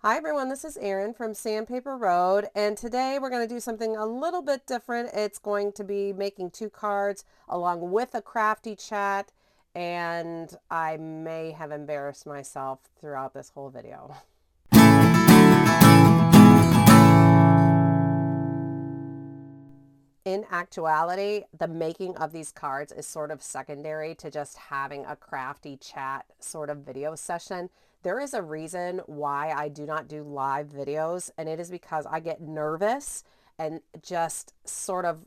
Hi everyone, this is Erin from Sandpaper Road, and today we're going to do something a little bit different. It's going to be making two cards along with a crafty chat, and I may have embarrassed myself throughout this whole video. In actuality, the making of these cards is sort of secondary to just having a crafty chat sort of video session. There is a reason why I do not do live videos, and it is because I get nervous and just sort of,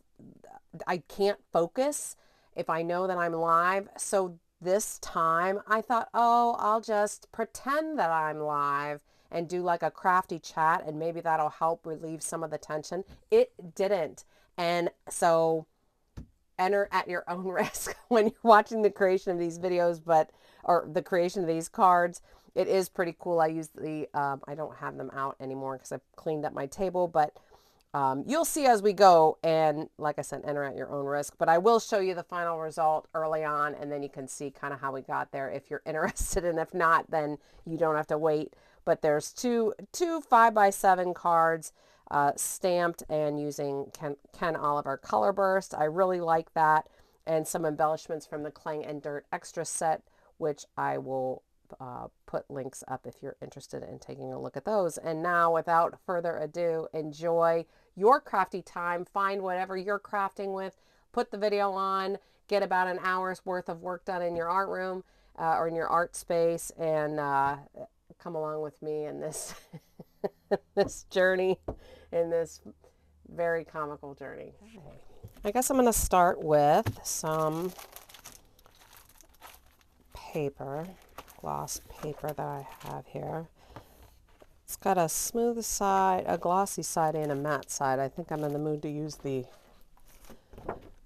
I can't focus if I know that I'm live. So this time I thought, oh, I'll just pretend that I'm live and do like a crafty chat, and maybe that'll help relieve some of the tension. It didn't. And so enter at your own risk when you're watching the creation of these videos, or the creation of these cards. It is pretty cool. I use the, I don't have them out anymore because I've cleaned up my table, but you'll see as we go. And like I said, enter at your own risk, but I will show you the final result early on, and then you can see kind of how we got there if you're interested. And if not, then you don't have to wait. But there's two 5x7 cards, stamped and using Ken Oliver colorburst. I really like that, and some embellishments from the Clang and Dirt extra set, which I will put links up if you're interested in taking a look at those. And now, without further ado, enjoy your crafty time. Find whatever you're crafting with, put the video on, get about an hour's worth of work done in your art room or in your art space, and come along with me in this this journey, in this very comical journey. Okay. I guess I'm going to start with some paper, gloss paper that I have here. It's got a smooth side, a glossy side, and a matte side. I think I'm in the mood to use the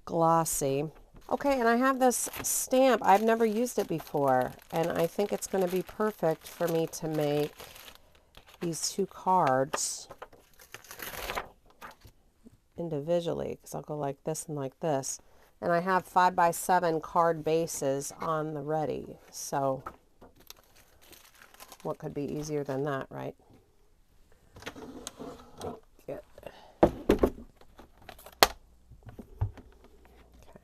glossy. Okay, and I have this stamp. I've never used it before, and I think it's going to be perfect for me to make these two cards individually, because I'll go like this and like this. And I have 5x7 card bases on the ready. So what could be easier than that, right? Get.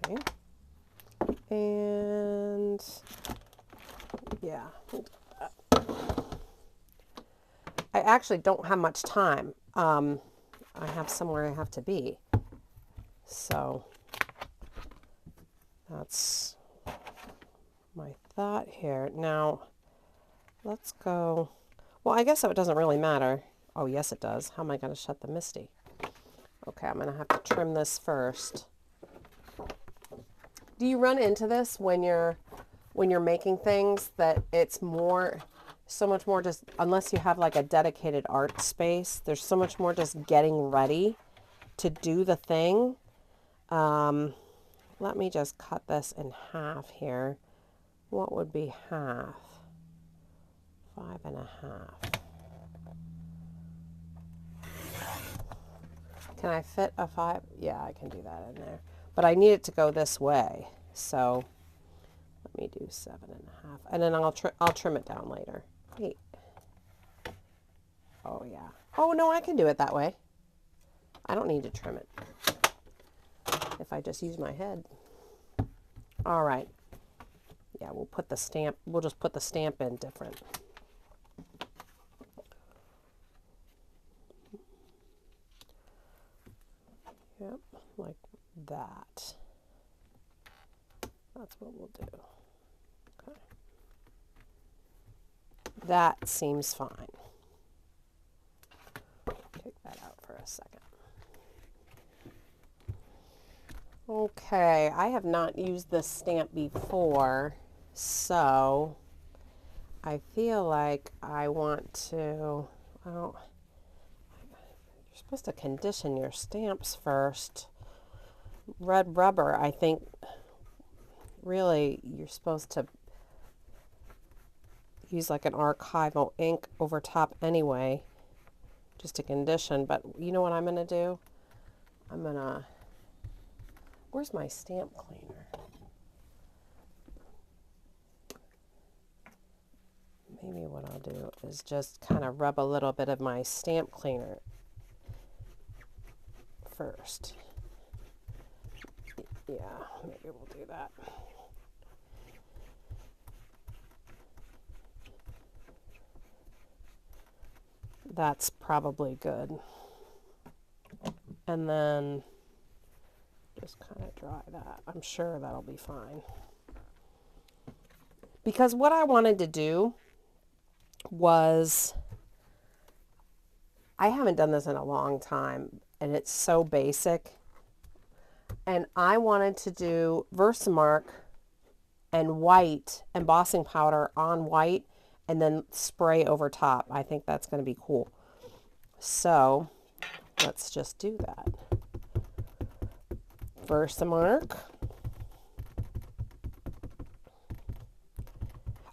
Okay. And yeah. I actually don't have much time. I have somewhere I have to be. So that's my thought here. Now, let's go. Well, I guess it doesn't really matter. Oh, yes, it does. How am I going to shut the Misty? Okay, I'm going to have to trim this first. Do you run into this when you're making things, that it's so much more just, unless you have like a dedicated art space, there's so much more just getting ready to do the thing. Let me just cut this in half here. What would be half? 5.5. Can I fit a 5? Yeah, I can do that in there. But I need it to go this way. So let me do 7.5. And then I'll trim it down later. Wait. Oh, yeah. Oh, no, I can do it that way. I don't need to trim it if I just use my head. All right. Yeah, we'll just put the stamp in different. Yep, like that. That's what we'll do. Okay. That seems fine. Take that out for a second. Okay, I have not used this stamp before, so I feel like I want to, well, you're supposed to condition your stamps first. Red rubber, I think, really, you're supposed to use like an archival ink over top anyway, just to condition. But you know what I'm going to do? I'm going to, where's my stamp cleaner? maybe what I'll do is just kind of rub a little bit of my stamp cleaner first. Yeah, maybe we'll do that. That's probably good. And then just kind of dry that. I'm sure that'll be fine. Because what I wanted to do was, I haven't done this in a long time, and it's so basic. And I wanted to do Versamark and white embossing powder on white and then spray over top. I think that's going to be cool. So let's just do that. Versamark.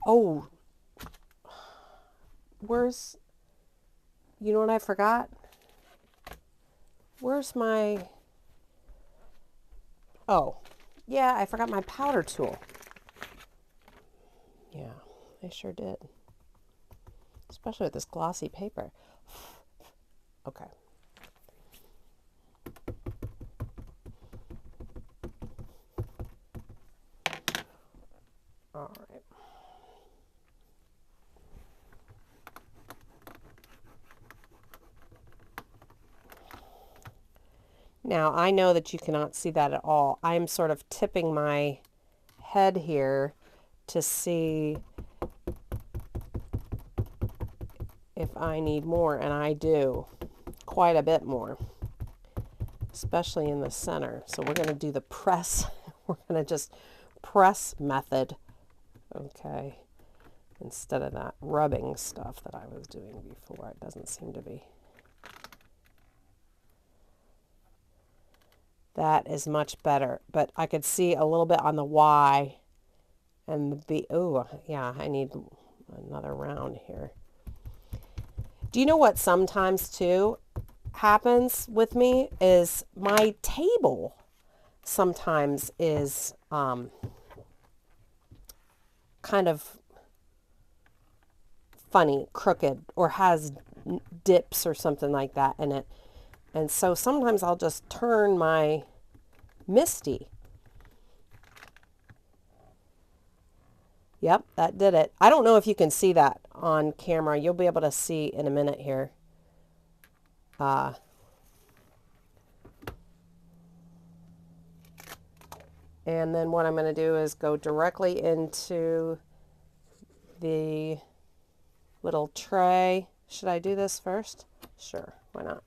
Oh, where's, you know what I forgot? Where's my, oh, yeah, I forgot my powder tool. Yeah, I sure did. Especially with this glossy paper. Okay. All right. Now, I know that you cannot see that at all. I'm sort of tipping my head here to see if I need more, and I do quite a bit more, especially in the center. So we're going to do the press. We're going to just press method, okay, instead of that rubbing stuff that I was doing before. It doesn't seem to be. That is much better, but I could see a little bit on the Y and the B. Oh, yeah, I need another round here. Do you know what sometimes too happens with me is my table sometimes is kind of funny, crooked, or has dips or something like that in it. And so sometimes I'll just turn my Misty. Yep, that did it. I don't know if you can see that on camera. You'll be able to see in a minute here. And then what I'm going to do is go directly into the little tray. Should I do this first? Sure, why not?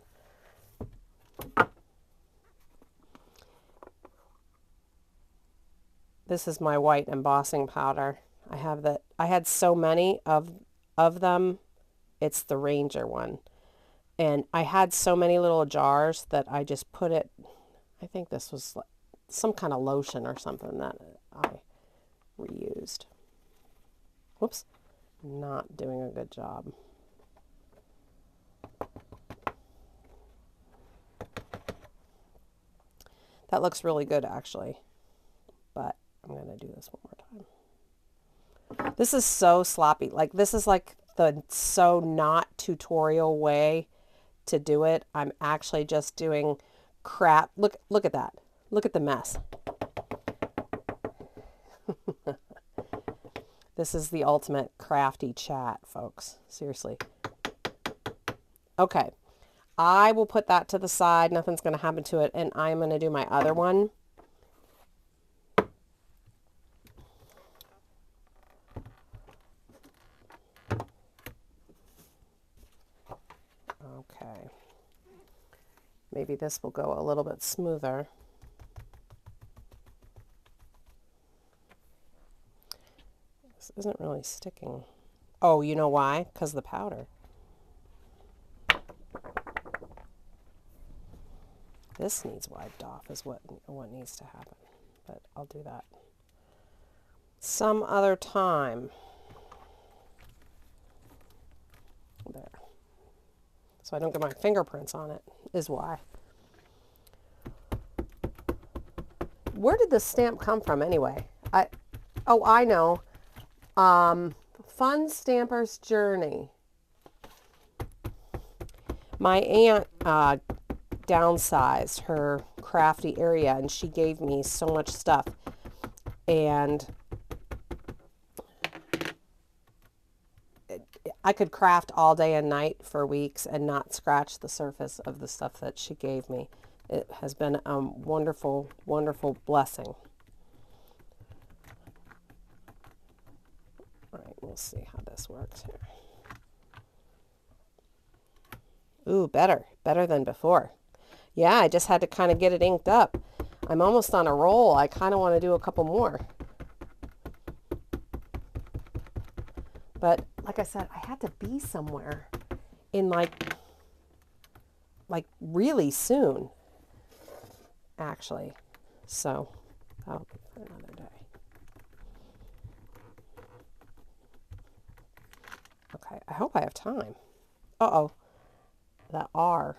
This is my white embossing powder. I had so many of them. It's the Ranger one. And I had so many little jars that I just put it, I think this was some kind of lotion or something that I reused. Whoops, not doing a good job. That looks really good actually, but I'm going to do this one more time. This is so sloppy. Like, this is like the so not tutorial way to do it. I'm actually just doing crap. Look at that. Look at the mess. This is the ultimate crafty chat, folks. Seriously. Okay. I will put that to the side. Nothing's going to happen to it. And I'm going to do my other one. Okay. Maybe this will go a little bit smoother. This isn't really sticking. Oh, you know why? Because of the powder. This needs wiped off is what needs to happen. But I'll do that some other time. There. So I don't get my fingerprints on it, is why. Where did this stamp come from anyway? I know. Fun Stamper's Journey. My aunt downsized her crafty area, and she gave me so much stuff. And I could craft all day and night for weeks and not scratch the surface of the stuff that she gave me. It has been a wonderful, wonderful blessing. All right, we'll see how this works here. Ooh, better than before. Yeah, I just had to kind of get it inked up. I'm almost on a roll. I kind of want to do a couple more. But like I said, I had to be somewhere in like really soon, actually. So that'll be for another day. Okay, I hope I have time. Uh-oh, that R.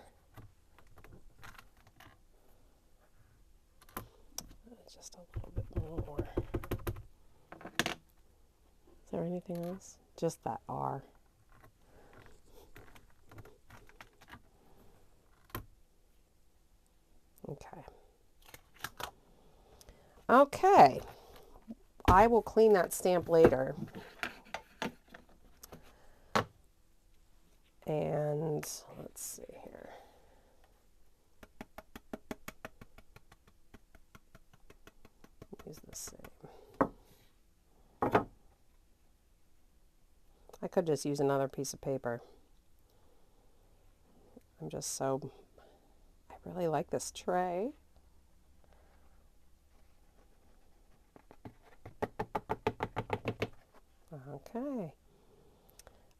Just a little bit more. Is there anything else? Just that R. Okay. Okay. I will clean that stamp later. And let's see here. Use the same. I could just use another piece of paper. I really like this tray. Okay.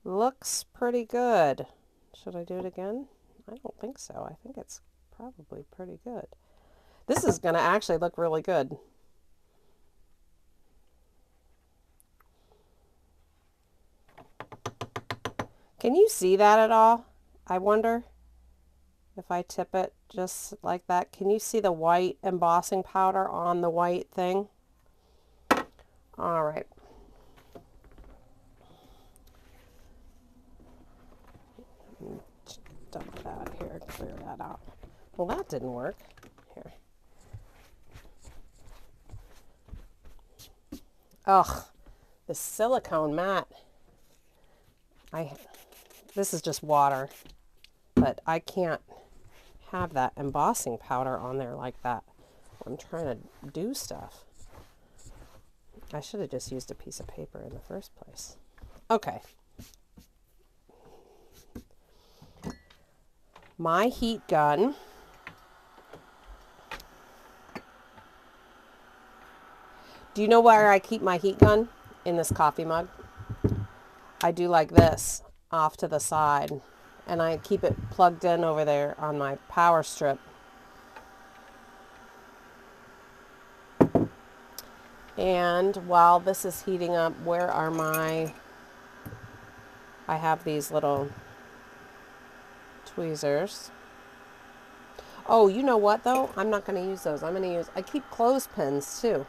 Looks pretty good. Should I do it again? I don't think so. I think it's probably pretty good. This is going to actually look really good. Can you see that at all? I wonder if I tip it just like that. Can you see the white embossing powder on the white thing? All right. Dump it out here, clear that out. Well, that didn't work. Here. Ugh, the silicone mat. This is just water, but I can't have that embossing powder on there like that. I'm trying to do stuff. I should have just used a piece of paper in the first place. Okay. My heat gun. Do you know where I keep my heat gun? In this coffee mug. I do like this off to the side, and I keep it plugged in over there on my power strip. And while this is heating up, where are my, I have these little tweezers. Oh, you know what though? I'm not going to use those. I keep clothespins too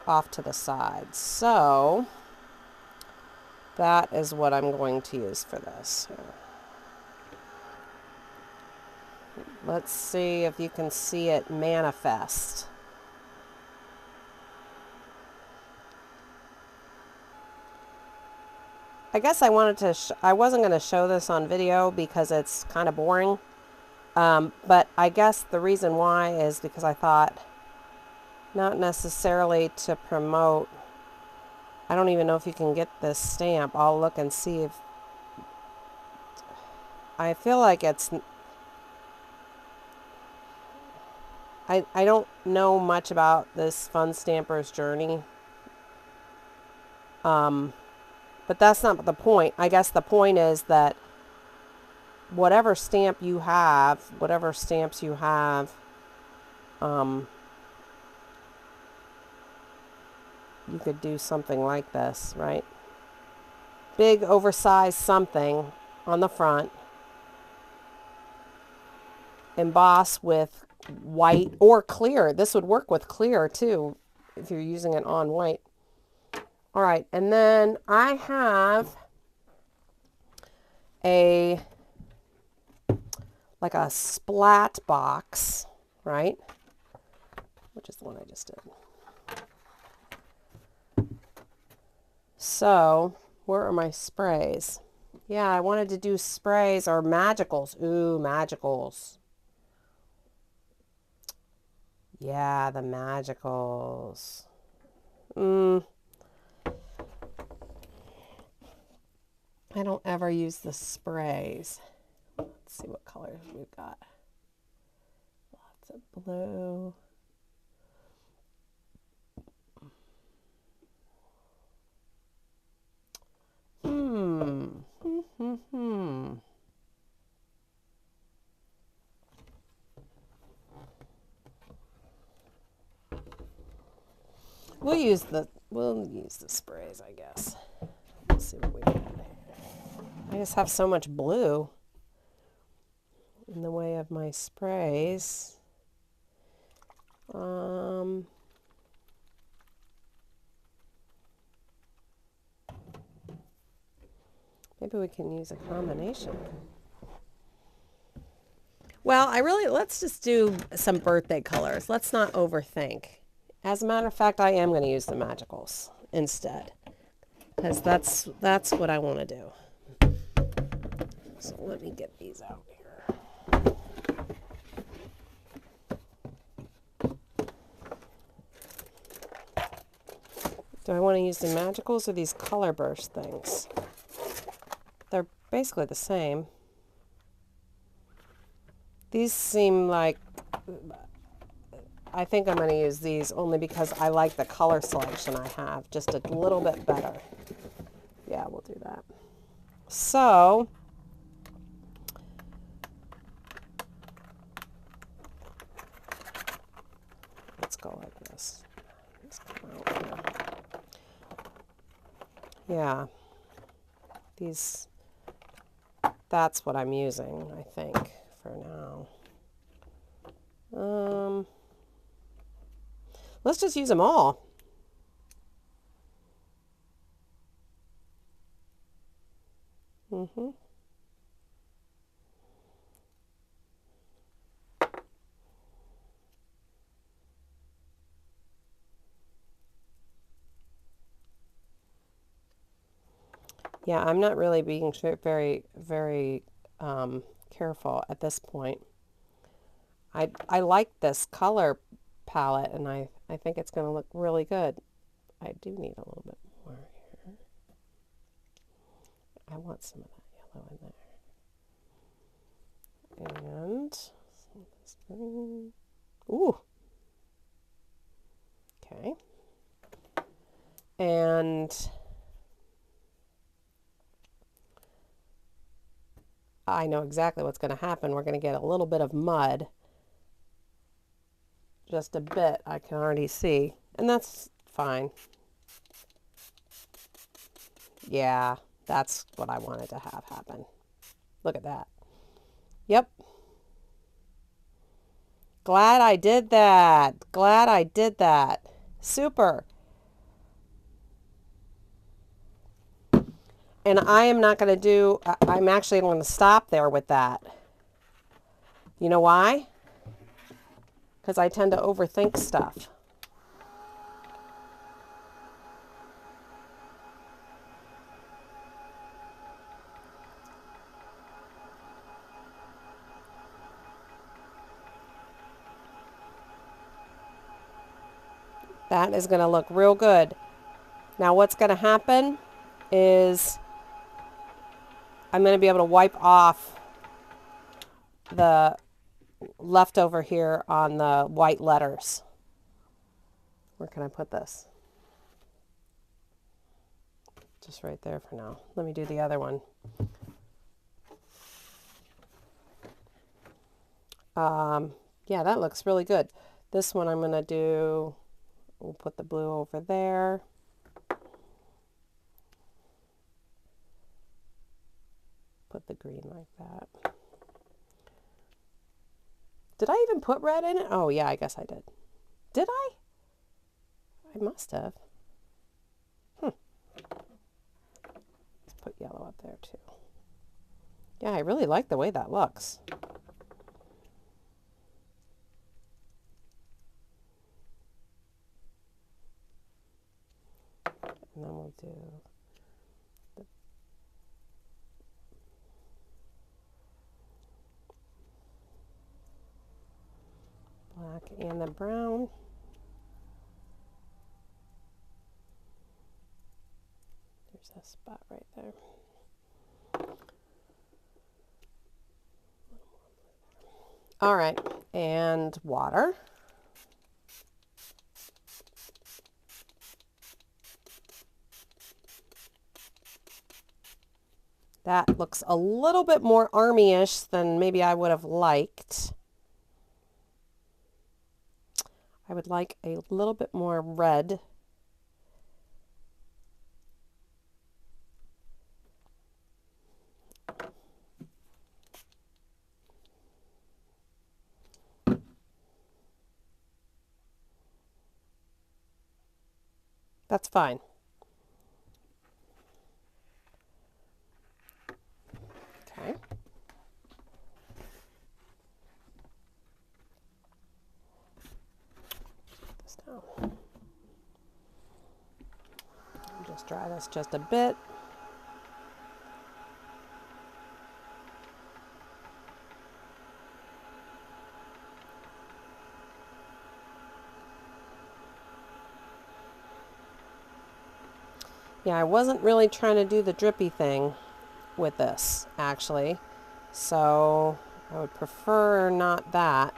off to the side. So that is what I'm going to use for this. Let's see if you can see it manifest. I guess I wanted to, I wasn't going to show this on video because it's kind of boring. But I guess the reason why is because I thought, not necessarily to promote, I don't even know if you can get this stamp. I'll look and see if, I feel like it's, I don't know much about this Fun Stamper's Journey. But that's not the point. I guess the point is that whatever stamp you have, whatever stamps you have, you could do something like this, right? Big oversized something on the front. Emboss with white or clear. This would work with clear too if you're using it on white. All right, and then I have like a splat box, right? Which is the one I just did. So, where are my sprays? Yeah, I wanted to do sprays or magicals. Ooh, magicals. Yeah, the magicals. I don't ever use the sprays. Let's see what colors we've got. Lots of blue. We'll use the sprays, I guess. Let's see what we got. I just have so much blue in the way of my sprays. Maybe we can use a combination. Well, let's just do some birthday colors. Let's not overthink. As a matter of fact, I am going to use the magicals instead, because that's what I want to do. So let me get these out here. Do I want to use the magicals or these colorburst things? They're basically the same. These seem like, I think I'm going to use these only because I like the color selection I have just a little bit better. Yeah, we'll do that. So, let's go like this. Let's come out here. Yeah, that's what I'm using, I think, for now. Let's just use them all. Yeah, I'm not really being very, very careful at this point. I like this color palette, and I think it's going to look really good. I do need a little bit more here. I want some of that yellow in there. And this green. Ooh. Okay. And I know exactly what's going to happen. We're going to get a little bit of mud. Just a bit, I can already see. And that's fine. Yeah, that's what I wanted to have happen. Look at that. Yep. Glad I did that. Glad I did that. Super. And I am not going to do, I'm actually going to stop there with that. You know why? Because I tend to overthink stuff. That is going to look real good. Now what's going to happen is I'm going to be able to wipe off the leftover here on the white letters. Where can I put this? Just right there for now. Let me do the other one. Yeah, that looks really good. This one I'm going to do, we'll put the blue over there. Put the green like that. Did I even put red in it? Oh, yeah, I guess I did. Did I? I must have. put yellow up there too. Yeah, I really like the way that looks. And then we'll do the black and the brown. There's a spot right there. All right, and water. That looks a little bit more army-ish than maybe I would have liked. I would like a little bit more red. That's fine. Okay. Put this down. Just dry this just a bit. Yeah, I wasn't really trying to do the drippy thing with this, actually. So I would prefer not that.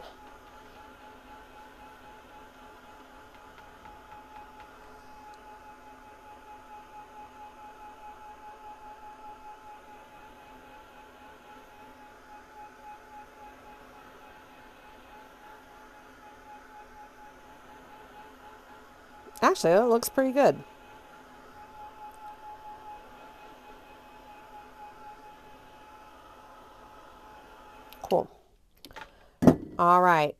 Actually, that looks pretty good. Cool. All right.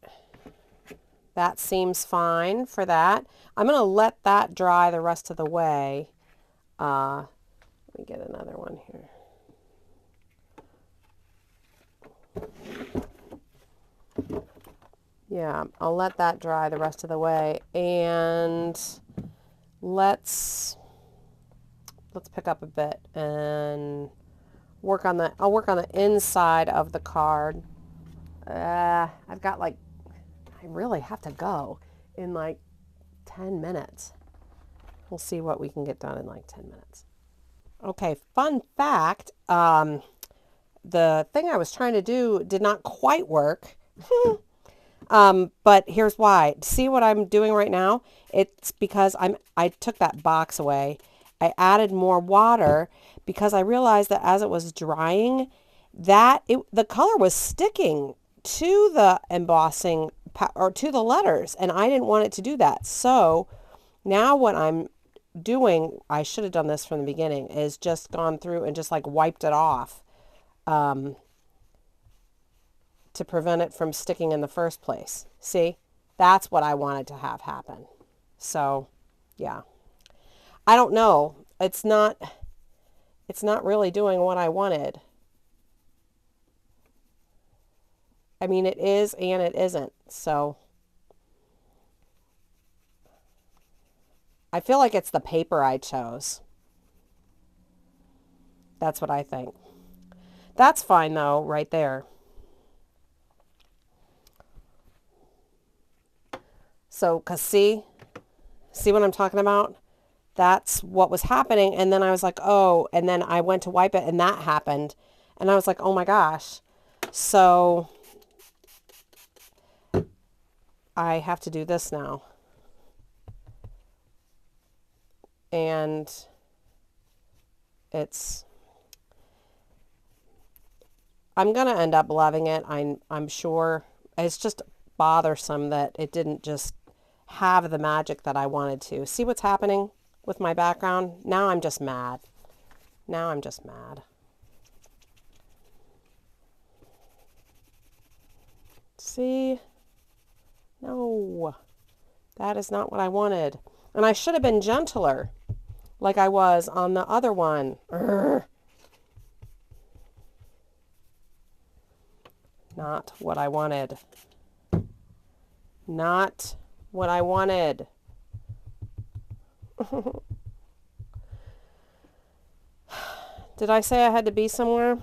That seems fine for that. I'm going to let that dry the rest of the way. Let me get another one here. Yeah, I'll let that dry the rest of the way. And let's pick up a bit and I'll work on the inside of the card. I've got I really have to go in like 10 minutes. We'll see what we can get done in like 10 minutes. Okay, fun fact, the thing I was trying to do did not quite work. But here's why. See what I'm doing right now? It's because I took that box away. I added more water because I realized that as it was drying, the color was sticking to the embossing or to the letters, and I didn't want it to do that. So now what I'm doing, I should have done this from the beginning, is just gone through and just like wiped it off to prevent it from sticking in the first place. See, that's what I wanted to have happen. So yeah, I don't know. It's not really doing what I wanted. I mean, it is and it isn't. So I feel like it's the paper I chose. That's what I think. That's fine though, right there. So, cause see what I'm talking about? That's what was happening. And then I was like, oh, and then I went to wipe it and that happened. And I was like, oh my gosh. So I have to do this now. And I'm going to end up loving it. I'm sure. It's just bothersome that it didn't just have the magic that I wanted to. See what's happening with my background? Now I'm just mad. Now I'm just mad. See? No. That is not what I wanted. And I should have been gentler like I was on the other one. Urgh. Not what I wanted. Not what I wanted. Did I say I had to be somewhere?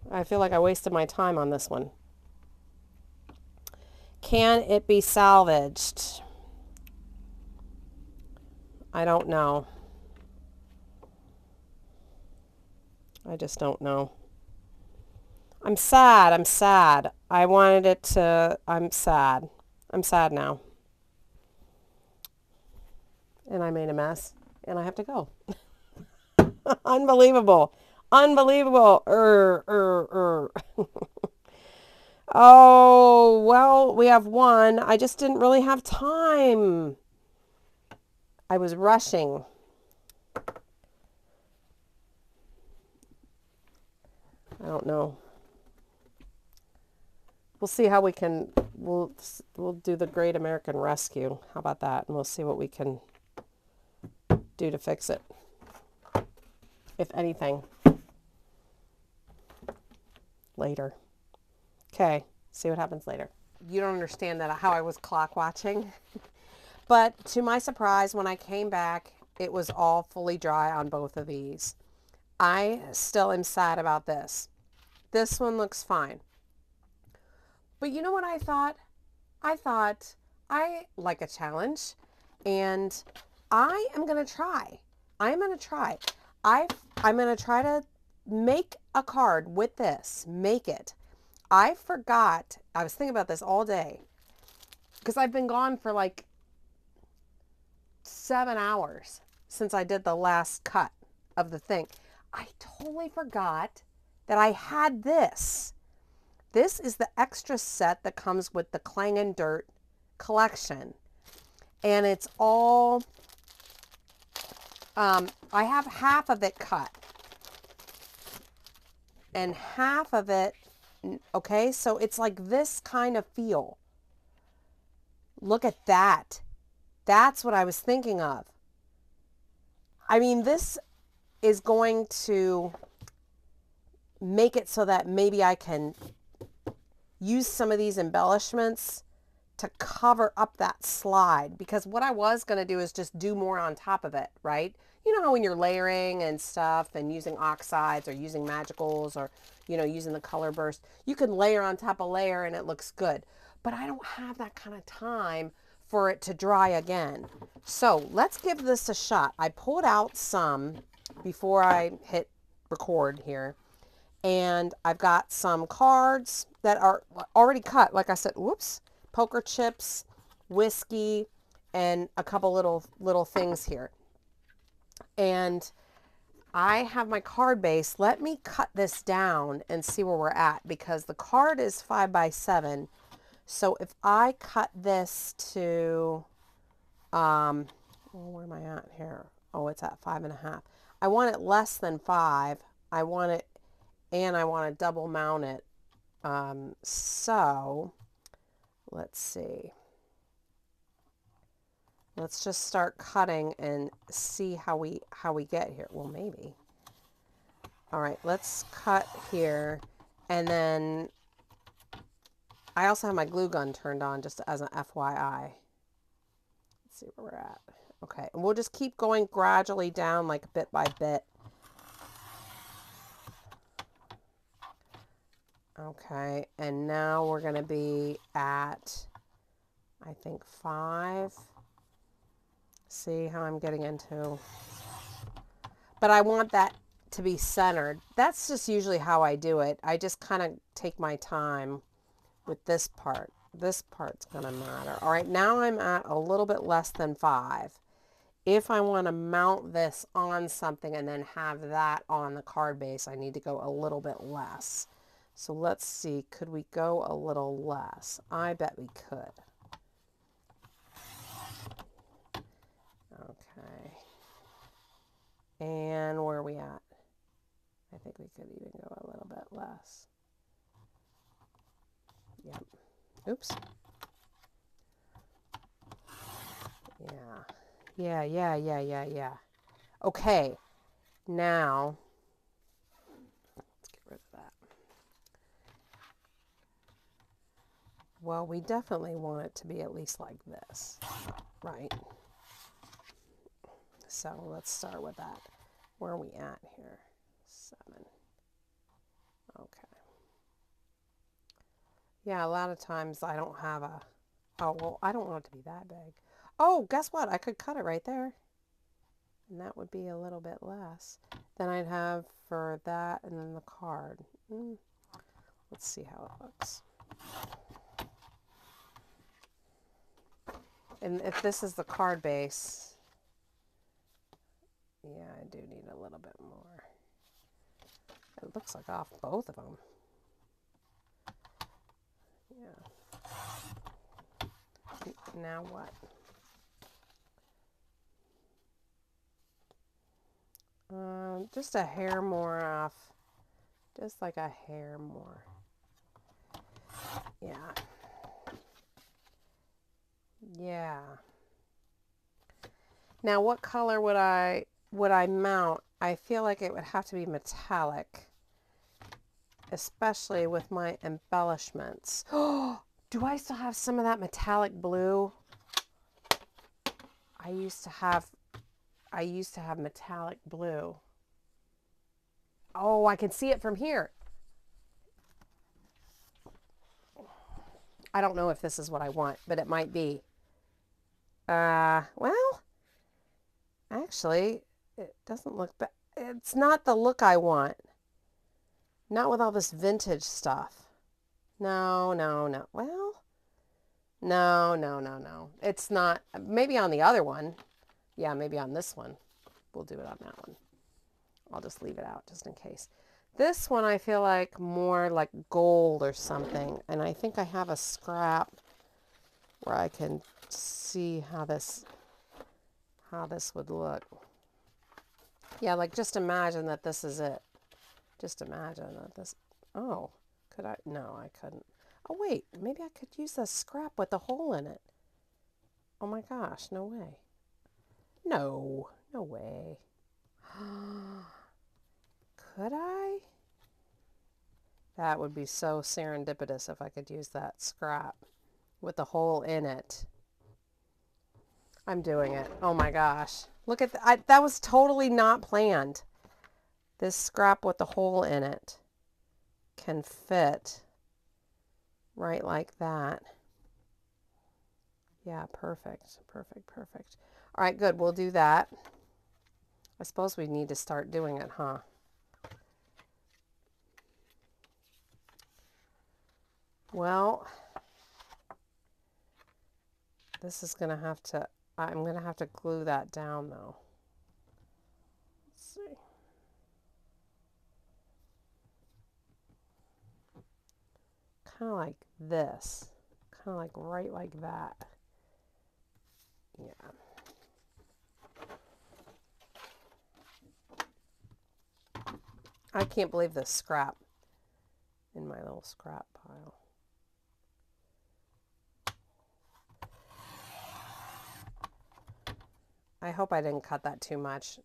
I feel like I wasted my time on this one. Can it be salvaged? I don't know. I just don't know. I'm sad. I'm sad. I wanted it to... I'm sad. I'm sad now. And I made a mess. And I have to go. Unbelievable. Unbelievable. Oh, well, we have one. I just didn't really have time. I was rushing. I don't know. We'll see how we can, we'll do the Great American Rescue. How about that? And we'll see what we can do to fix it. If anything. Later. Okay. See what happens later. You don't understand that how I was clock watching. But to my surprise, when I came back, it was all fully dry on both of these. I still am sad about this. This one looks fine. But you know what I thought? I thought I like a challenge, and I am going to try. I'm going to try. I'm going to try to make a card with this. Make it. I forgot. I was thinking about this all day because I've been gone for like 7 hours since I did the last cut of the thing. I totally forgot that I had this. This is the extra set that comes with the Clang and Dirt collection. And it's all, I have half of it cut. And half of it, okay, so it's like this kind of feel. Look at that. That's what I was thinking of. I mean, this is going to make it so that maybe I can use some of these embellishments to cover up that slide, because what I was going to do is just do more on top of it, right? You know how when you're layering and stuff and using oxides or using magicals or, you know, using the colorburst, you can layer on top of layer and it looks good. But I don't have that kind of time for it to dry again. So let's give this a shot. I pulled out some before I hit record here. And I've got some cards that are already cut. Like I said, whoops, poker chips, whiskey, and a couple little things here. And I have my card base. Let me cut this down and see where we're at, because the card is 5x7. So if I cut this to, well, where am I at here? Oh, it's at 5.5. I want it less than 5. I want it, and I want to double mount it. So let's see. Let's just start cutting and see how we get here. Well, maybe. All right, let's cut here. And then I also have my glue gun turned on just as an FYI. Let's see where we're at. Okay, and we'll just keep going gradually down, like bit by bit. Okay, and now we're going to be at, I think, 5. See how I'm getting into. But I want that to be centered. That's just usually how I do it. I just kind of take my time with this part. This part's going to matter. All right, now I'm at a little bit less than 5. If I want to mount this on something and then have that on the card base, I need to go a little bit less. So let's see, could we go a little less? I bet we could. Okay. And where are we at? I think we could even go a little bit less. Yep. Oops. Yeah. Okay. Now, let's get rid of that. Well, we definitely want it to be at least like this, right? So let's start with that. Where are we at here? 7. Okay. Yeah, a lot of times I don't have a, oh, well, I don't want it to be that big. Oh, guess what? I could cut it right there. And that would be a little bit less than I'd have for that and then the card. Let's see how it looks. And if this is the card base, yeah, I do need a little bit more. It looks like off both of them. Yeah. Now what? Just a hair more off. Just like a hair more. Yeah. Yeah. Now what color would I mount? I feel like it would have to be metallic, especially with my embellishments. Oh, do I still have some of that metallic blue? I used to have metallic blue. Oh, I can see it from here. I don't know if this is what I want, but it might be. Well, actually, it doesn't look bad. It's not the look I want. Not with all this vintage stuff. No, no, no. Well, no, no, no, no. It's not. Maybe on the other one. Yeah, maybe on this one. We'll do it on that one. I'll just leave it out just in case. This one I feel like more like gold or something. And I think I have a scrap where I can see how this would look. Yeah, like just imagine that this is it. Just imagine that this, oh, could I? No, I couldn't. Oh, wait, maybe I could use a scrap with a hole in it. Oh my gosh, no way. No, no way. Could I? That would be so serendipitous if I could use that scrap with the hole in it. I'm doing it. Oh my gosh. Look at that. That was totally not planned. This scrap with the hole in it can fit right like that. Yeah, perfect. Perfect, perfect. All right, good. We'll do that. I suppose we need to start doing it, huh? Well, this is going to have to, I'm going to have to glue that down though. Let's see. Kind of like this. Kind of like right like that. Yeah. I can't believe this scrap in my little scrap pile. I hope I didn't cut that too much.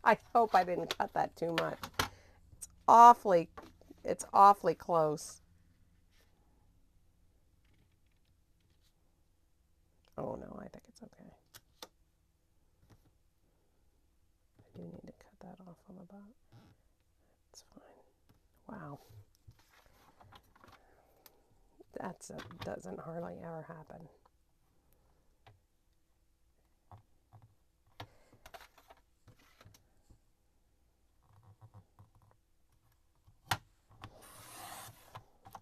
I hope I didn't cut that too much. It's awfully close. Oh no, I think it's okay. I do need to cut that off on the bottom. It's fine. Wow. That doesn't hardly ever happen.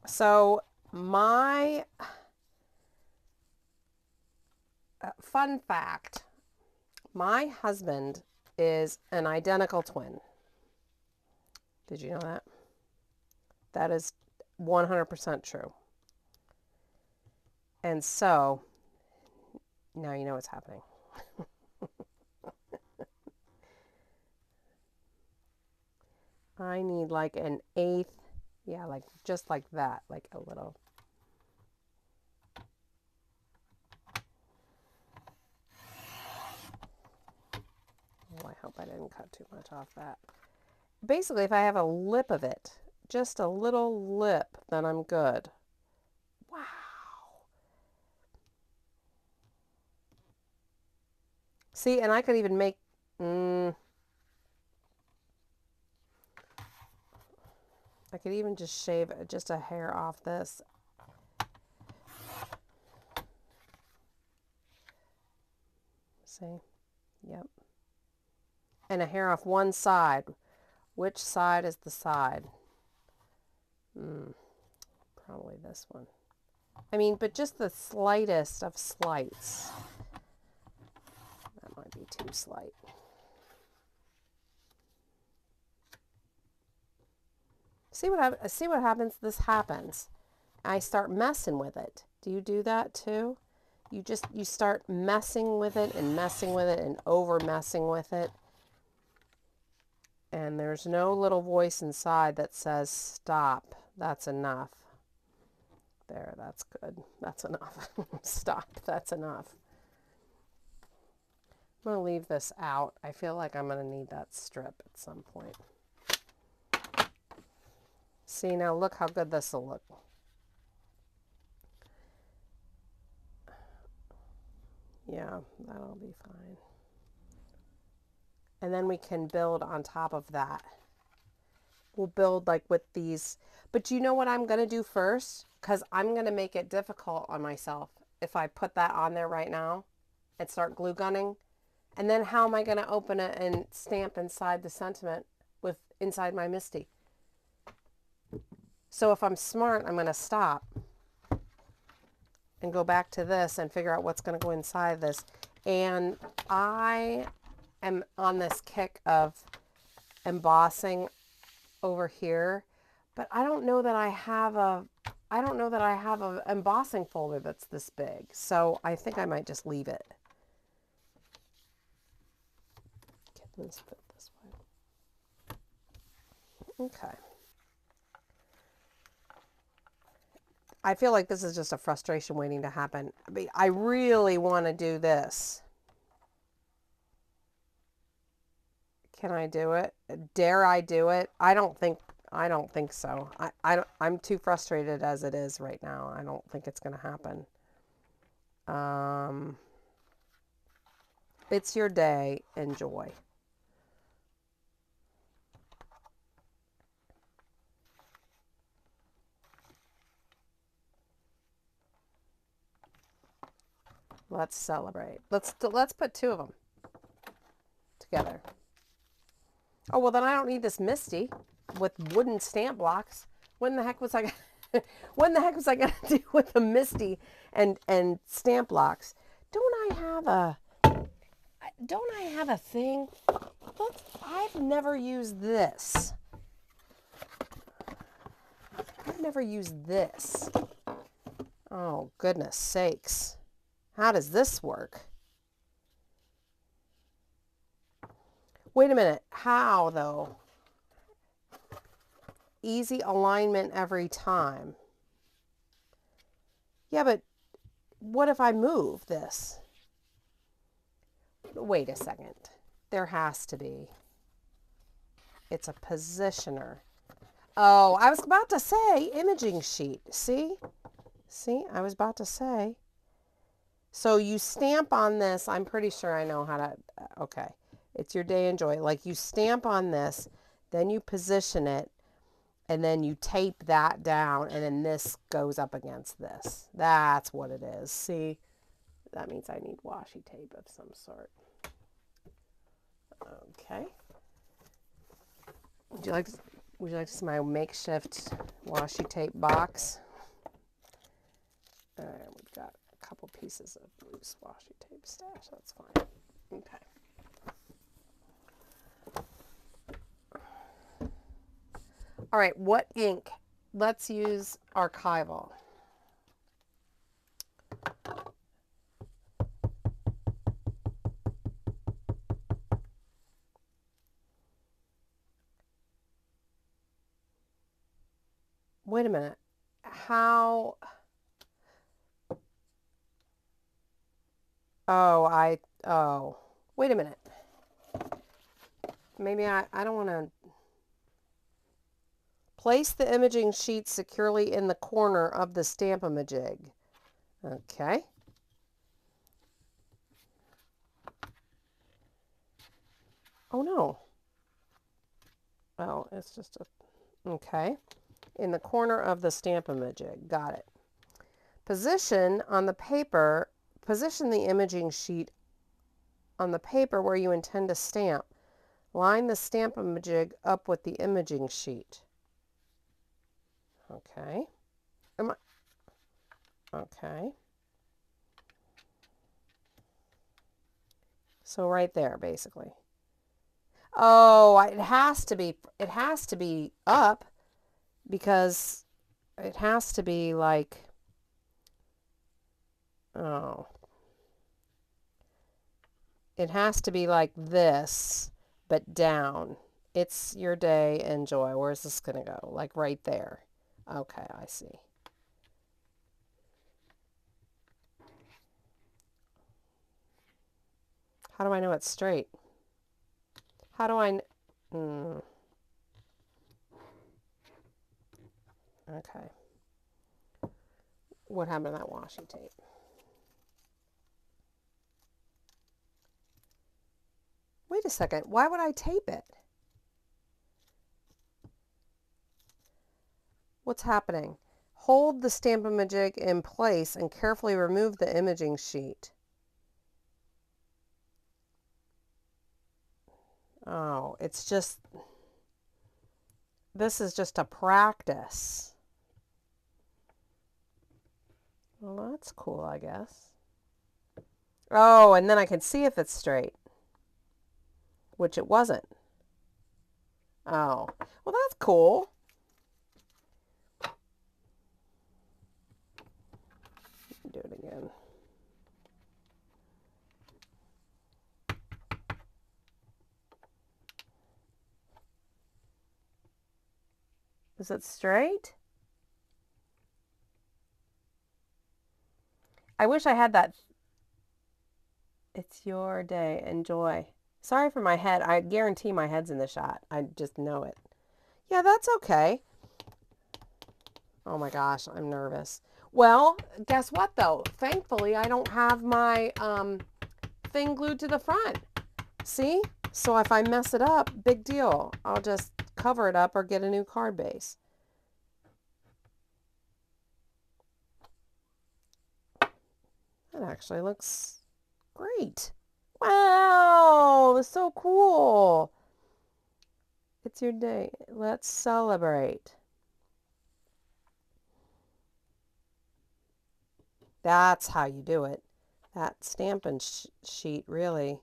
So my fun fact, my husband is an identical twin. Did you know that? That is 100% true. And so, now you know what's happening. I need like an eighth, yeah, like just like that, like a little. Oh, I hope I didn't cut too much off that. Basically, if I have a lip of it just a little lip, then I'm good. Wow. See, and I could even make, I could even just shave just a hair off this. See? Yep. And a hair off one side. Which side is the side? Probably this one. I mean, but just the slightest of slights. That might be too slight. See what happens? This happens. I start messing with it. Do you do that too? You start messing with it and over messing with it. And there's no little voice inside that says, stop, that's enough. There, that's good. That's enough. Stop, that's enough. I'm going to leave this out. I feel like I'm going to need that strip at some point. See, now look how good this will look. Yeah, that'll be fine. And then we can build on top of that. We'll build like with these. But you know what I'm going to do first? Because I'm going to make it difficult on myself if I put that on there right now and start glue gunning. And then how am I going to open it and stamp inside the sentiment with inside my Misty? So if I'm smart, I'm going to stop and go back to this and figure out what's going to go inside this. And I am on this kick of embossing over here, but I don't know that I have an embossing folder that's this big. So I think I might just leave it. Let's put it this way. Okay. I feel like this is just a frustration waiting to happen. I mean, I really want to do this. Can I do it? Dare I do it? I don't think so. I'm too frustrated as it is right now. I don't think it's going to happen. It's your day. Enjoy. Let's celebrate. Let's put two of them together. Oh, well, then I don't need this Misty with wooden stamp blocks. When the heck was I going to do with a Misty and stamp blocks? Don't I have a thing? I've never used this. I've never used this. Oh, goodness sakes. How does this work? Wait a minute. How, though? Easy alignment every time. Yeah, but what if I move this? Wait a second. There has to be. It's a positioner. Oh, I was about to say imaging sheet. See? See, I was about to say. So you stamp on this. I'm pretty sure I know how to. Okay. It's your day. Enjoy. Like you stamp on this, then you position it, and then you tape that down, and then this goes up against this. That's what it is. See? That means I need washi tape of some sort. Okay. Would you like to see my makeshift washi tape box? We've got a couple pieces of loose washi tape stash. That's fine. Okay. All right, what ink? Let's use archival. Wait a minute. How? Oh, wait a minute. Maybe I don't want to. Place the imaging sheet securely in the corner of the Stamp-A-Majig. Okay. Oh no. Oh, it's just a, okay. In the corner of the Stamp-A-Majig. Got it. Position the imaging sheet on the paper where you intend to stamp. Line the Stamp-A-Majig up with the imaging sheet. Okay. Okay. So right there, basically. Oh, it has to be up because it has to be like, oh, it has to be like this, but down. It's your day, enjoy. Where's this going to go? Like right there. Okay, I see. How do I know it's straight? How do I... Okay. What happened to that washi tape? Wait a second. Why would I tape it? What's happening? Hold the Stamp-A-Majig in place and carefully remove the imaging sheet. Oh, it's just... This is just a practice. Well, that's cool, I guess. Oh, and then I can see if it's straight. Which it wasn't. Oh, well, that's cool. Do it again. Is it straight? I wish I had that. It's your day. Enjoy. Sorry for my head. I guarantee my head's in the shot. I just know it. Yeah, that's okay. Oh my gosh, I'm nervous. Well, guess what though? Thankfully, I don't have my thing glued to the front. See? So if I mess it up, big deal. I'll just cover it up or get a new card base. That actually looks great. Wow, it's so cool. It's your day. Let's celebrate. That's how you do it. That stamping sheet really.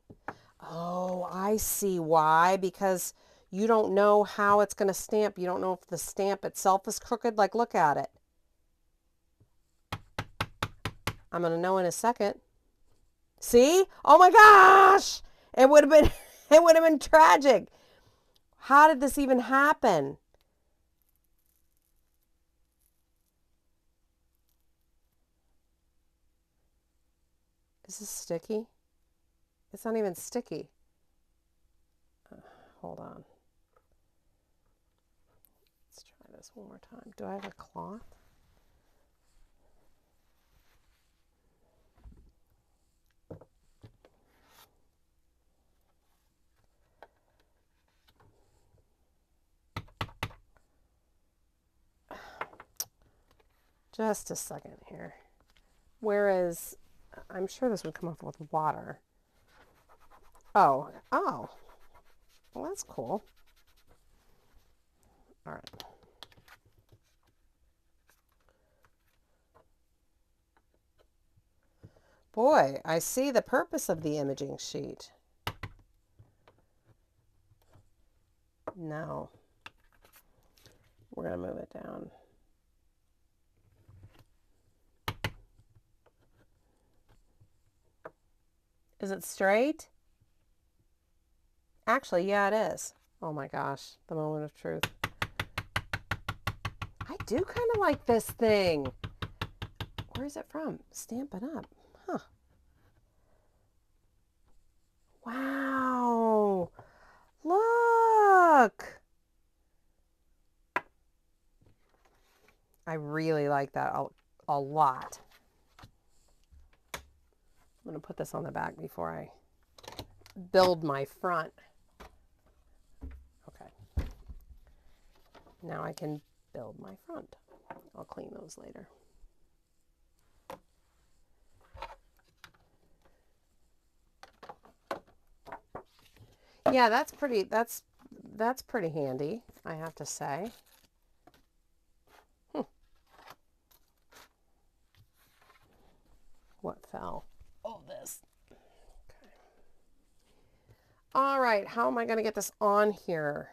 Oh, I see why. Because you don't know how it's going to stamp. You don't know if the stamp itself is crooked. Like, look at it. I'm going to know in a second. See? Oh my gosh! It would have been it would have been tragic. How did this even happen? Is this sticky? It's not even sticky. Hold on. Let's try this one more time. Do I have a cloth? Just a second here. Whereas, I'm sure this would come off with water. Oh. Well, that's cool. All right. Boy, I see the purpose of the imaging sheet. Now, we're going to move it down. Is it straight? Actually, yeah, it is. Oh my gosh, the moment of truth. I do kind of like this thing. Where is it from? Stampin' Up. Huh. Wow. Look. I really like that a lot. I'm going to put this on the back before I build my front. Okay. Now I can build my front. I'll clean those later. Yeah, that's pretty handy, I have to say. What fell? Oh, this. Okay. All right, how am I going to get this on here?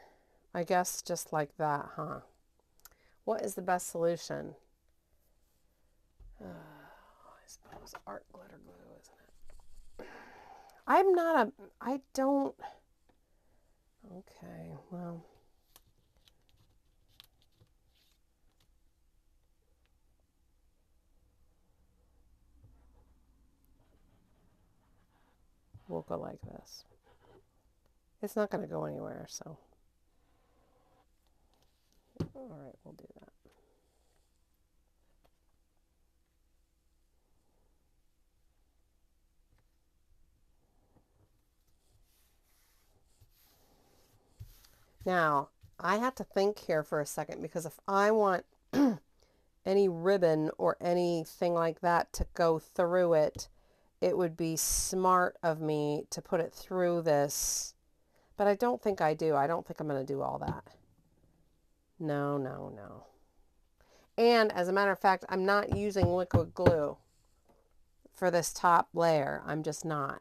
I guess just like that, huh? What is the best solution? I suppose art glitter glue, isn't it? I don't. Okay, well. We'll go like this. It's not going to go anywhere, so. All right, we'll do that. Now, I have to think here for a second, because if I want any ribbon or anything like that to go through it, it would be smart of me to put it through this. But I don't think I do. I don't think I'm going to do all that. No, no, no. And as a matter of fact, I'm not using liquid glue for this top layer. I'm just not.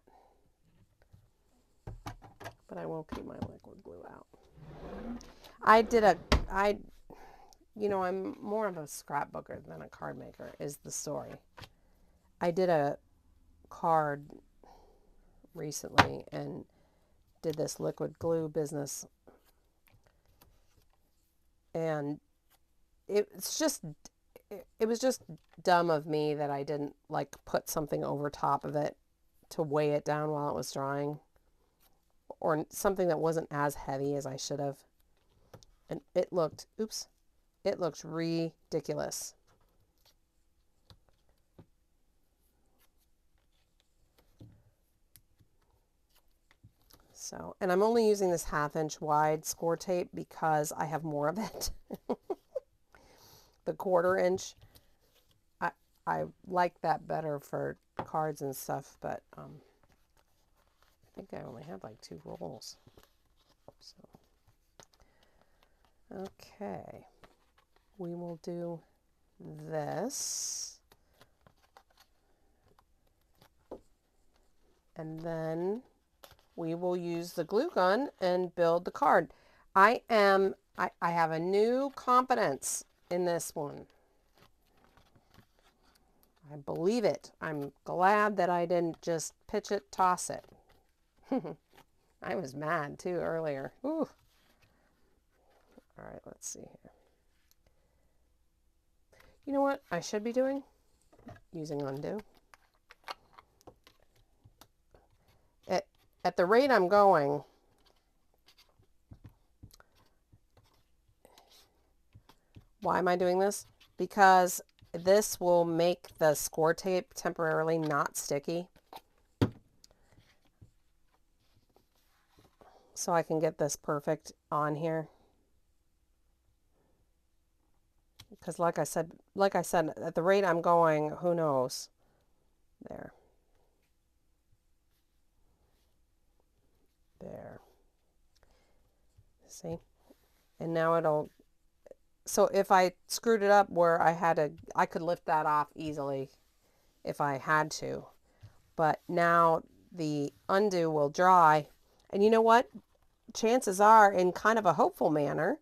But I will keep my liquid glue out. You know, I'm more of a scrapbooker than a card maker, is the story. I did a card recently and did this liquid glue business. And it was just dumb of me that I didn't like put something over top of it to weigh it down while it was drying, or something that wasn't as heavy as I should have. And it looked ridiculous. So, and I'm only using this 1/2 inch wide score tape because I have more of it. The 1/4 inch, I like that better for cards and stuff, but I think I only have like 2 rolls. So, okay, we will do this, and then we will use the glue gun and build the card. I have a new confidence in this one. I believe it. I'm glad that I didn't just pitch it, toss it. I was mad too earlier. Ooh. All right, let's see here. You know what I should be doing? Using undo. At the rate I'm going, why am I doing this? Because this will make the score tape temporarily not sticky. So I can get this perfect on here. Because like I said, at the rate I'm going, who knows? There. There. See? And now it'll, so if I screwed it up where I could lift that off easily if I had to. But now the undo will dry. And you know what? Chances are, in kind of a hopeful manner,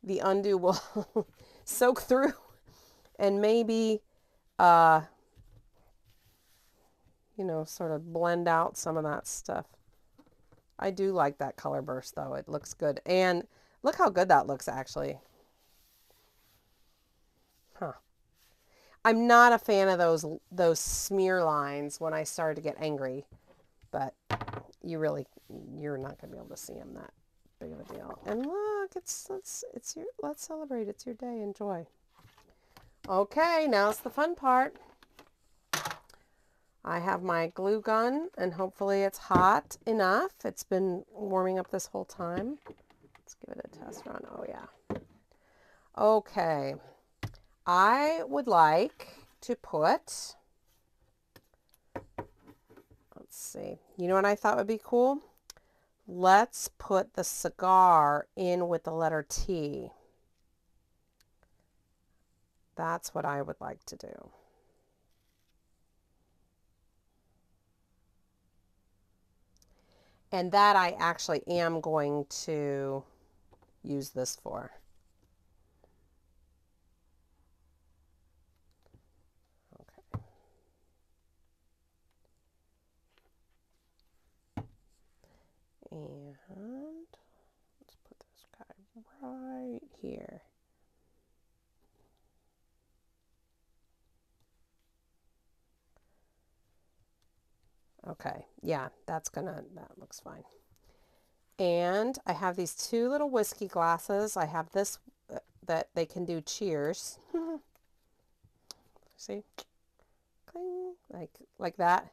the undo will soak through and maybe, you know, sort of blend out some of that stuff. I do like that color burst, though. It looks good. And look how good that looks, actually. Huh. I'm not a fan of those smear lines when I start to get angry. But you're not going to be able to see them that big of a deal. And look, let's celebrate. It's your day. Enjoy. Okay, now's the fun part. I have my glue gun and hopefully it's hot enough. It's been warming up this whole time. Let's give it a test run. Oh yeah. Okay. I would like to put, let's see, you know what I thought would be cool? Let's put the cigar in with the letter T. That's what I would like to do. And that I actually am going to use this for. Okay. And let's put this guy right here. Okay, yeah, that looks fine. And I have these two little whiskey glasses. I have this that they can do cheers. See? Cling, like that.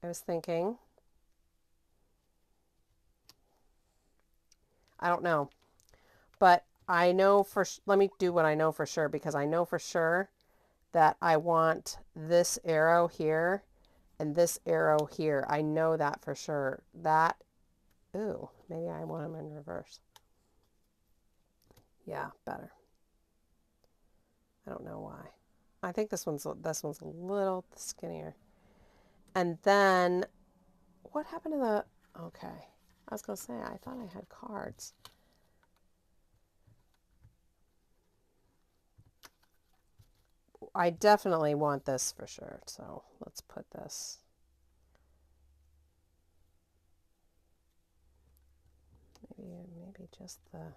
I was thinking. I don't know. But I know let me do what I know for sure, because I know for sure that I want this arrow here and this arrow here. I know that for sure. That, ooh, maybe I want them in reverse. Yeah, better. I don't know why. I think this one's a little skinnier. And then, what happened to the, okay. I was going to say, I thought I had cards. I definitely want this for sure. So let's put this. Maybe just the,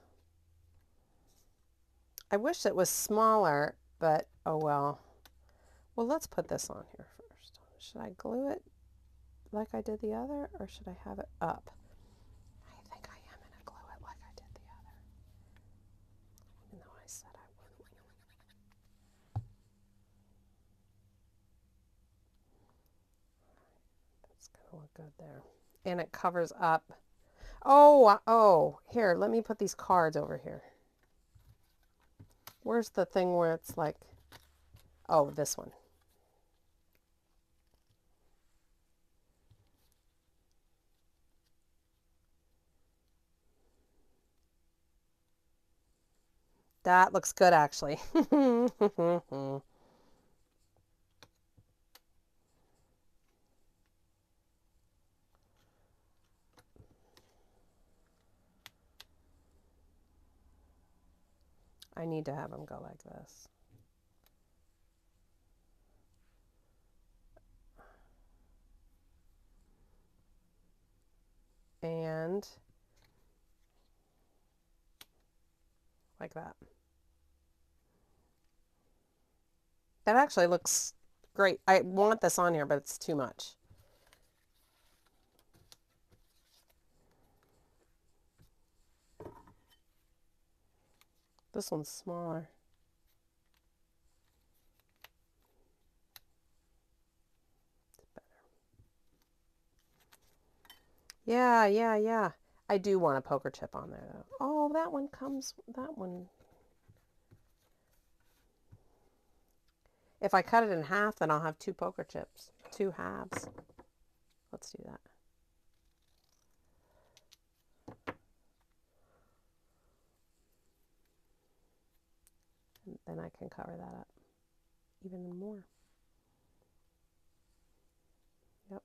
I wish it was smaller, but oh well. Well, let's put this on here first. Should I glue it like I did the other, or should I have it up? I think I am going to glue it like I did the other. Even though I said I wouldn't. That's going to look good there. And it covers up. Oh, here, let me put these cards over here. Where's the thing where it's like, oh, this one. That looks good, actually. I need to have them go like this. And like that. That actually looks great. I want this on here, but it's too much. This one's smaller. It's better. Yeah. I do want a poker chip on there, though. Oh, that one. If I cut it in half, then I'll have two poker chips. Two halves. Let's do that. And then I can cover that up even more. Yep.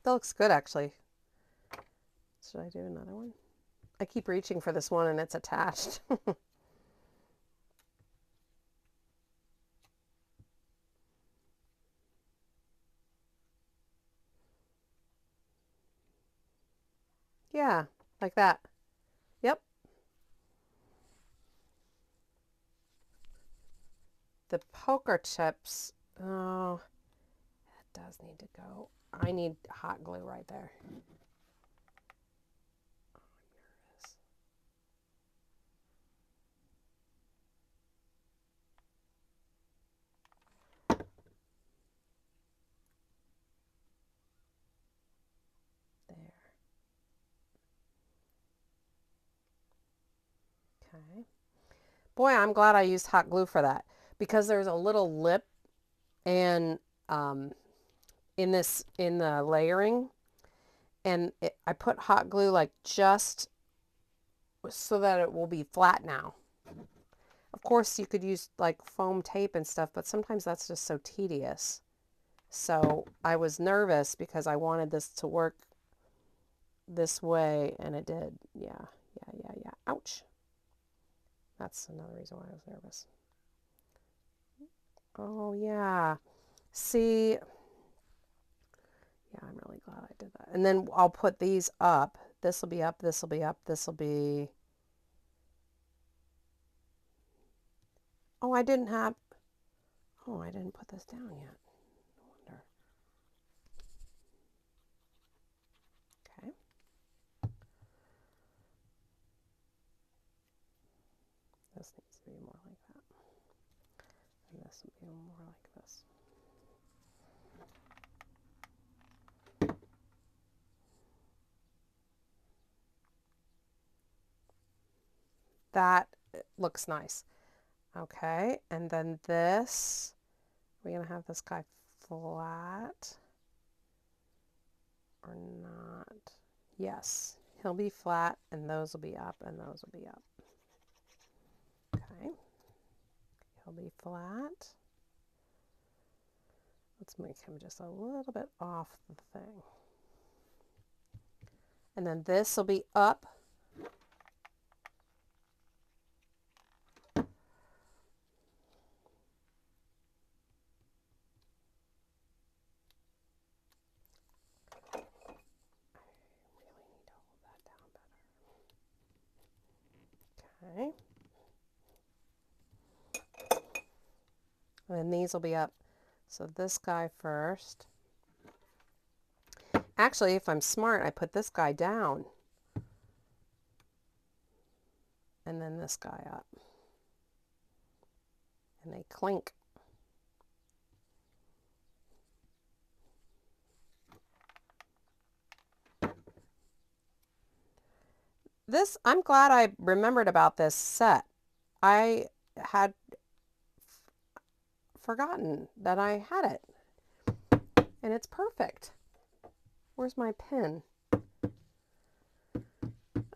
That looks good, actually. Should I do another one? I keep reaching for this one and it's attached. Yeah, like that. Yep. The poker chips. Oh, does need to go. I need hot glue right there. There. Okay. Boy, I'm glad I used hot glue for that because there's a little lip and in the layering, and I put hot glue like just so that it will be flat now. Of course, you could use like foam tape and stuff, but sometimes that's just so tedious. So I was nervous because I wanted this to work this way, and it did. Yeah. Ouch. That's another reason why I was nervous. Oh, yeah. See, yeah, I'm really glad I did that. And then I'll put these up. This will be up, this will be up, this will be... Oh, I didn't put this down yet. No wonder. Okay. This needs to be more like that. And this will be more like this. That looks nice. Okay, and then this, we're going to have this guy flat or not. Yes, he'll be flat, and those will be up, and those will be up. Okay, he'll be flat. Let's make him just a little bit off the thing. And then this will be up. Okay. And then these will be up. So this guy first. Actually, if I'm smart, I put this guy down. And then this guy up. And they clink. This, I'm glad I remembered about this set. I had forgotten that I had it. And it's perfect. Where's my pen?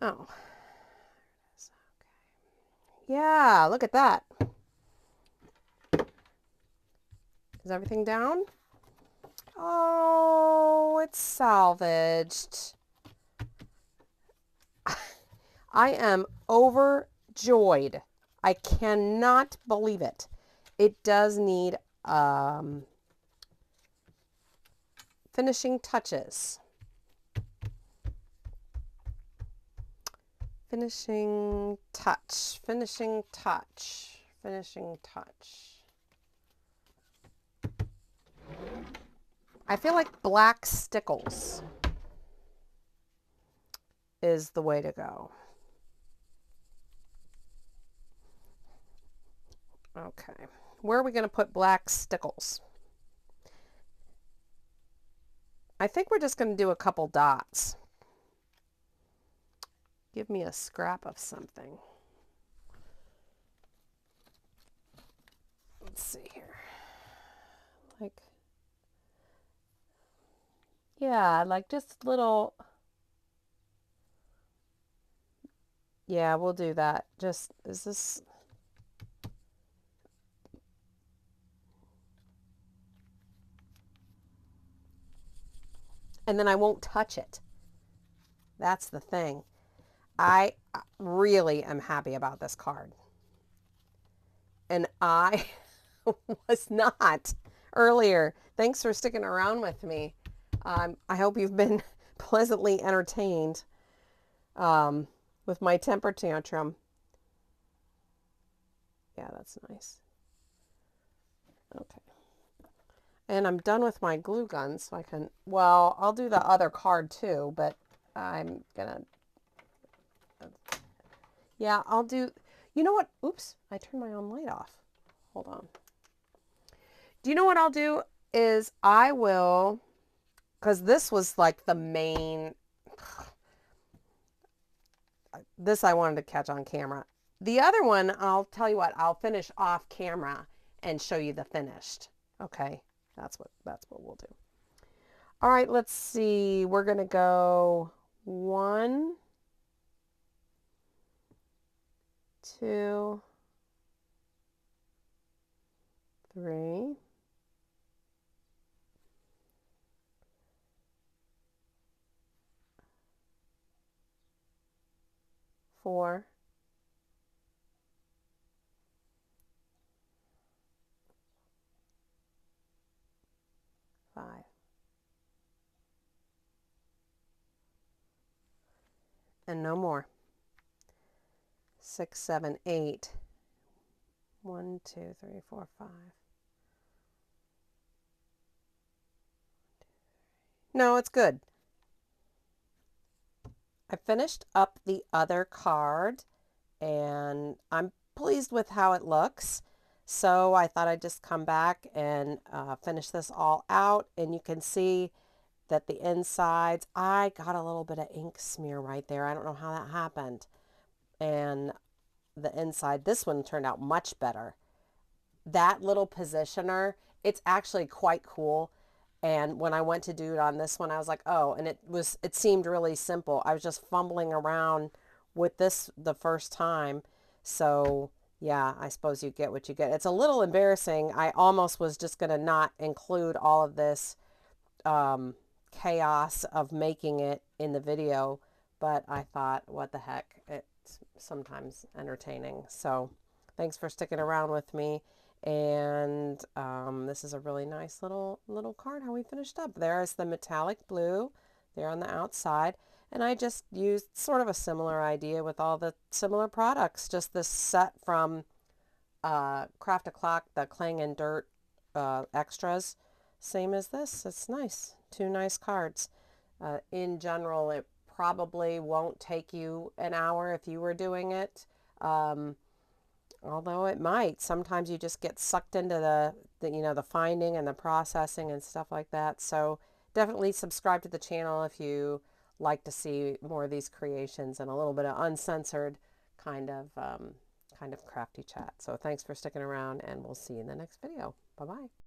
Oh. Okay. Yeah, look at that. Is everything down? Oh, it's salvaged. I am overjoyed. I cannot believe it. It does need finishing touches. Finishing touch. Finishing touch. Finishing touch. I feel like black stickles is the way to go. Okay, where are we going to put black stickles? I think we're just going to do a couple dots. Give me a scrap of something. Let's see here. Like, yeah, like just little... Yeah, we'll do that. Just, is this... And then I won't touch it. That's the thing. I really am happy about this card. And I was not earlier. Thanks for sticking around with me. I hope you've been pleasantly entertained with my temper tantrum. Yeah, that's nice. Okay. And I'm done with my glue gun, so I can, well, I'll do the other card too, but I'm gonna, yeah, I'll do, you know what? Oops, I turned my own light off. Hold on. Do you know what I'll do is I will, because this was like the main, this I wanted to catch on camera. The other one, I'll tell you what, I'll finish off camera and show you the finished. Okay, that's what we'll do. All right, let's see. We're going to go 1, 2, 3, 4, 5. And no more. 6, 7, 8. 1, 2, 3, 4, 5. No, it's good. I finished up the other card and I'm pleased with how it looks. So I thought I'd just come back and finish this all out, and you can see that the insides, I got a little bit of ink smear right there. I don't know how that happened. And the inside, this one turned out much better. That little positioner, it's actually quite cool. And when I went to do it on this one, I was like, oh, and it seemed really simple. I was just fumbling around with this the first time. So yeah, I suppose you get what you get. It's a little embarrassing. I almost was just going to not include all of this chaos of making it in the video, but I thought, what the heck, it's sometimes entertaining. So thanks for sticking around with me. And this is a really nice little card how we finished up. There's the metallic blue there on the outside, and I just used sort of a similar idea with all the similar products, just this set from Craft O'Clock, the Clang and Dirt extras, same as this. It's nice. 2 nice cards. In general, it probably won't take you an hour if you were doing it. Although it might. Sometimes you just get sucked into the finding and the processing and stuff like that. So definitely subscribe to the channel if you like to see more of these creations and a little bit of uncensored kind of crafty chat. So thanks for sticking around, and we'll see you in the next video. Bye-bye.